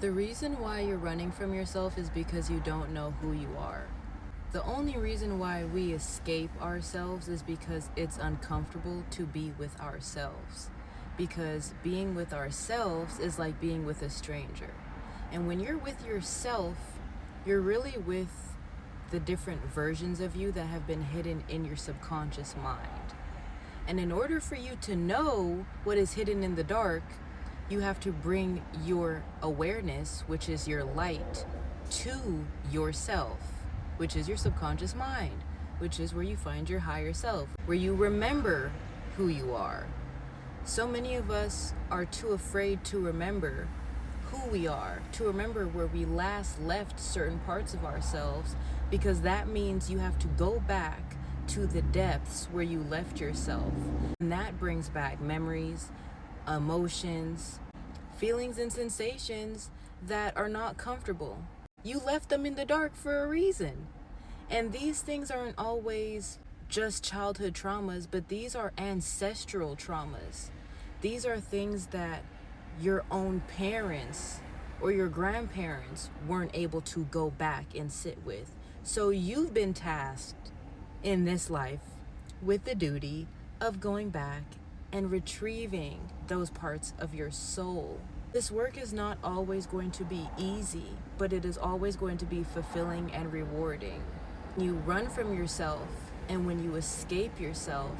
The reason why you're running from yourself is because you don't know who you are. The only reason why we escape ourselves is because it's uncomfortable to be with ourselves. Because being with ourselves is like being with a stranger. And when you're with yourself, you're really with the different versions of you that have been hidden in your subconscious mind. And in order for you to know what is hidden in the dark, you have to bring your awareness, which is your light, to yourself, which is your subconscious mind, which is where you find your higher self, where you remember who you are. So many of us are too afraid to remember who we are, to remember where we last left certain parts of ourselves, because that means you have to go back to the depths where you left yourself. And that brings back memories, emotions, feelings and sensations that are not comfortable. You left them in the dark for a reason. And these things aren't always just childhood traumas, but these are ancestral traumas. These are things that your own parents or your grandparents weren't able to go back and sit with. So you've been tasked in this life with the duty of going back and retrieving those parts of your soul. This work is not always going to be easy, but it is always going to be fulfilling and rewarding. You run from yourself, and when you escape yourself,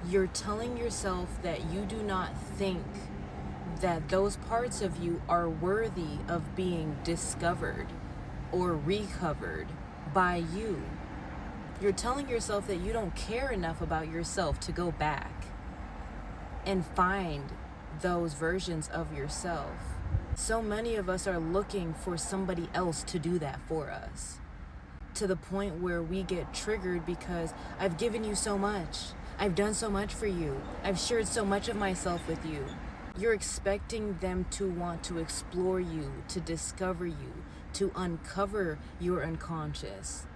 you're telling yourself that you do not think that those parts of you are worthy of being discovered or recovered by you. You're telling yourself that you don't care enough about yourself to go back and find those versions of yourself. So many of us are looking for somebody else to do that for us, to the point where we get triggered because I've given you so much. I've done so much for you. I've shared so much of myself with you. You're expecting them to want to explore you, to discover you, to uncover your unconscious,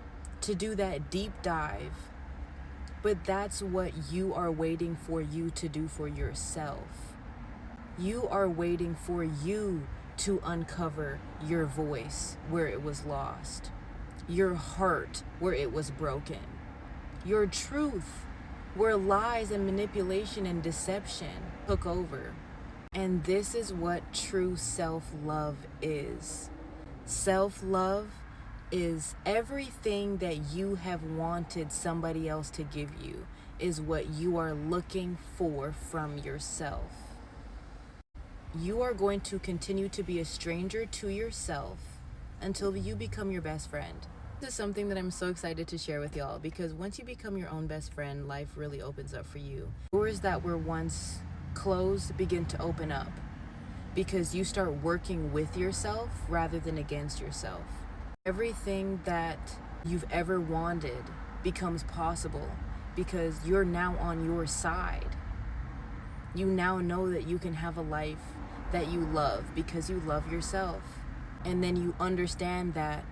to do that deep dive. But that's what you are waiting for you to do for yourself. You are waiting for you to uncover your voice where it was lost, your heart where it was broken, your truth where lies and manipulation and deception took over. And this is what true self-love is. Self-love is everything that you have wanted somebody else to give you, is what you are looking for from yourself. You are going to continue to be a stranger to yourself until you become your best friend. This is something that I'm so excited to share with y'all, because once you become your own best friend, life really opens up for you. Doors that were once closed begin to open up because you start working with yourself rather than against yourself. Everything that you've ever wanted becomes possible because you're now on your side. You now know that you can have a life that you love because you love yourself. And then you understand that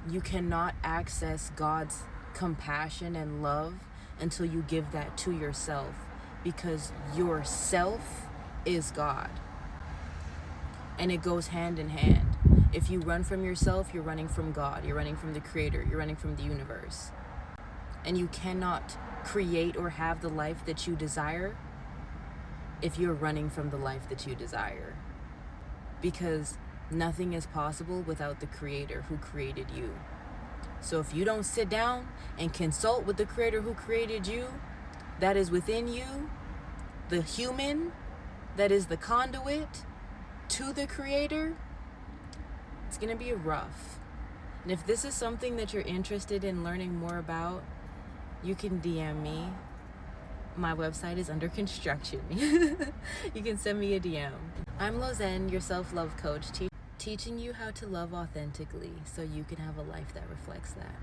you cannot access God's compassion and love until you give that to yourself, because yourself is God. And it goes hand in hand. If you run from yourself, you're running from God. You're running from the Creator. You're running from the universe. And you cannot create or have the life that you desire if you're running from the life that you desire. Because nothing is possible without the Creator who created you. So if you don't sit down and consult with the Creator who created you, that is within you, the human that is the conduit to the Creator, it's going to be rough. And if this is something that you're interested in learning more about, you can DM me. My website is under construction. You can send me a DM. I'm Lozen, your self-love coach, teaching you how to love authentically so you can have a life that reflects that.